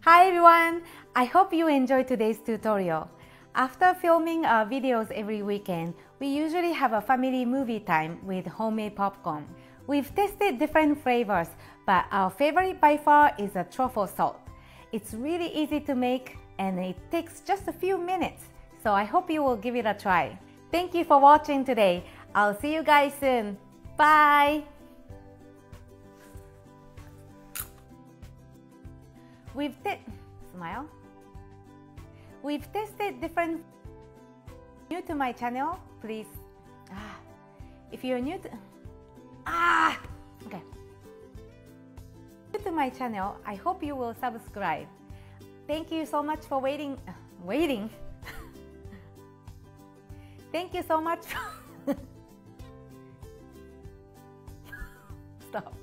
Hi everyone! I hope you enjoyed today's tutorial. After filming our videos every weekend, we usually have a family movie time with homemade popcorn. We've tested different flavors, but our favorite by far is a truffle salt. It's really easy to make and it takes just a few minutes, so I hope you will give it a try. Thank you for watching today. I'll see you guys soon. Bye! Smile. We've tested different. New to my channel, please. If you're new to okay. New to my channel, I hope you will subscribe. Thank you so much for waiting. Thank you so much. Stop.